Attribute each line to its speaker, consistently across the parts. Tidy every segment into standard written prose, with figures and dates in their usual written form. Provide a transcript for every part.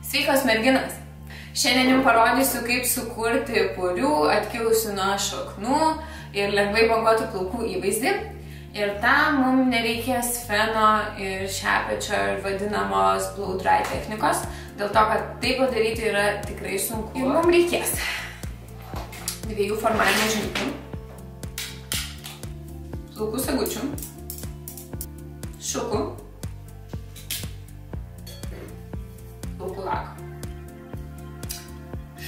Speaker 1: Sveikos merginos! Šiandien jums parodysiu, kaip sukurti purių, atkilusių nuo šaknų ir lengvai banguotų plaukų įvaizdį. Ir tam mums nereikės feno ir šepečio ir vadinamos blow dry technikos, dėl to, kad tai padaryti yra tikrai sunku. Ir mums reikės 2 formavimo žnyplių, plaukų sagučių, šukų, plaukų lako.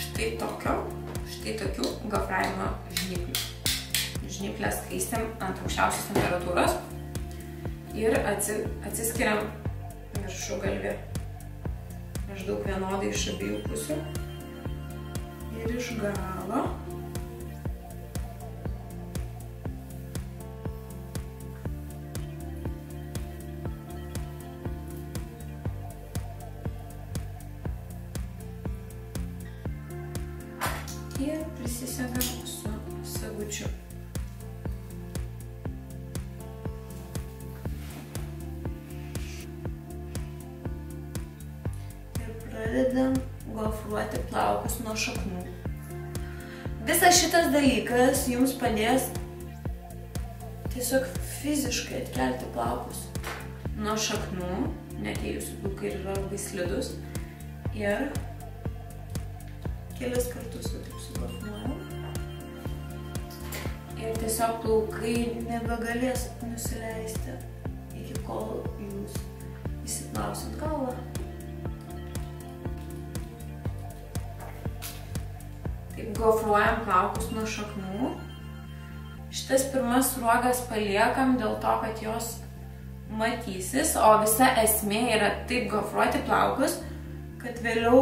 Speaker 1: Štai tokių gofravimo žnyplių. Žnyplės kaistim ant aukščiausios temperatūros ir atsiskiriam viršugalvį maždaug vienodai iš abiejų pusių ir iš galo. Ir prisisegam su sagučiu. Ir pradedam gofruoti plaukus nuo šaknų. Visas šitas dalykas jums padės tiesiog fiziškai atkelti plaukus nuo šaknų, net jei jūsų plaukai yra labai slidus. Ir kelis kartus taip sugofruojam. Ir tiesiog plaukai nebegalės nusileisti iki kol jūs įsiplausit galvą. Taip gofruojam plaukus nuo šaknų. Šitas pirmas sruogas paliekam dėl to, kad jos matysis, o visa esmė yra taip gofruoti plaukus, kad vėliau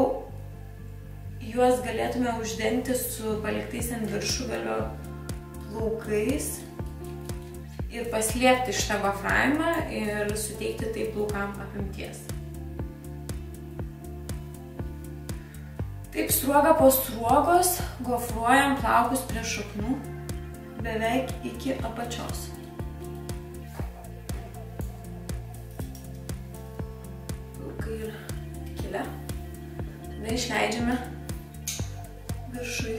Speaker 1: juos galėtume uždengti su paliktais ant viršugalvio plaukais ir paslėpti šitą gofravimą ir suteikti tai plaukam apimties. Taip sruoga po sruogos gofruojam plaukus prie šaknų beveik iki apačios. Plaukai yra kilę. Tada išleidžiame viršui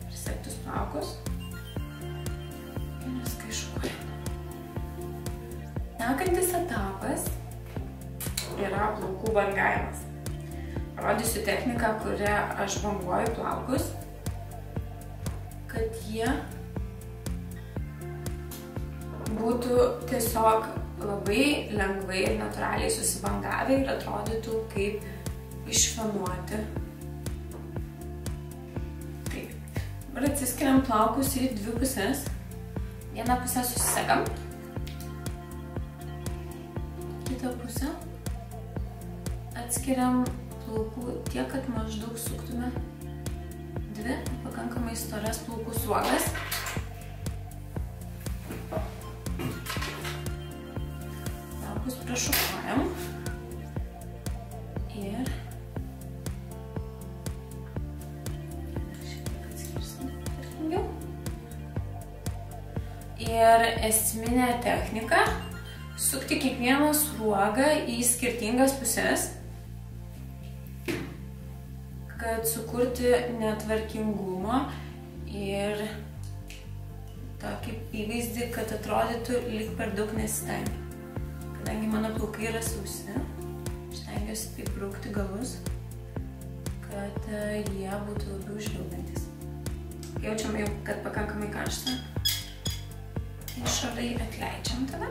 Speaker 1: prisegtus plaukus ir nuskaišuojam. Sekantis etapas yra plaukų bangavimas. Parodysiu techniką, kurią aš banguoju plaukus, kad jie būtų tiesiog labai lengvai ir natūraliai susibangavę ir atrodytų kaip išfenuoti. Dabar atsiskiriam plaukus į 2 pusės. Vieną pusę susisegam. Kitą pusę atskiriam plaukų tiek, kad maždaug suktume 2 pakankamai storas plaukų sruogas. Plaukus prašukuojam. Ir esminė technika – sukti kiekvieną sruogą į skirtingas pusės, kad sukurti netvarkingumą ir tokį įvaizdį, kad atrodytų lyg per daug nesistengia. Kadangi mano plaukai yra sausi, stengiuosi taip braukti galus, kad jie būtų labiau žvilgantis. Jaučiam jau, kad pakankamai karšta. Išorai atleidžiam tada.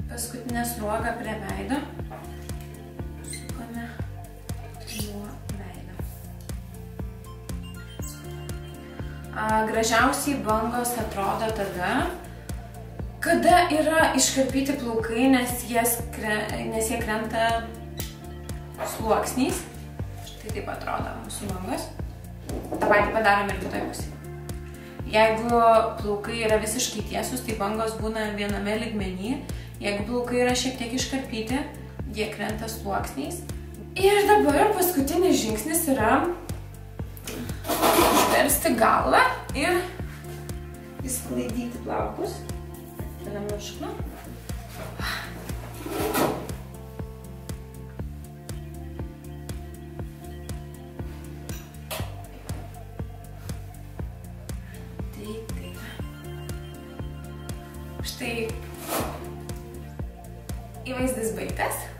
Speaker 1: Paskutinę sruogą prie veido sukame nuo veido. Gražiausiai bangos atrodo tada, kada yra iškarpyti plaukai, nes jie krenta sluoksniais. Štai taip atrodo mūsų bangos. Ta patį padarom ir kitoj pusėje. Jeigu plaukai yra visiškai tiesus, tai bangos būna viename lygmeny. Jeigu plaukai yra šiek tiek iškarpyti, jie krenta sluoksniais. Ir dabar paskutinis žingsnis yra užversti galvą ir įsklaidyti plaukus. Nemiršknu. Štai įvaizdis baigtas.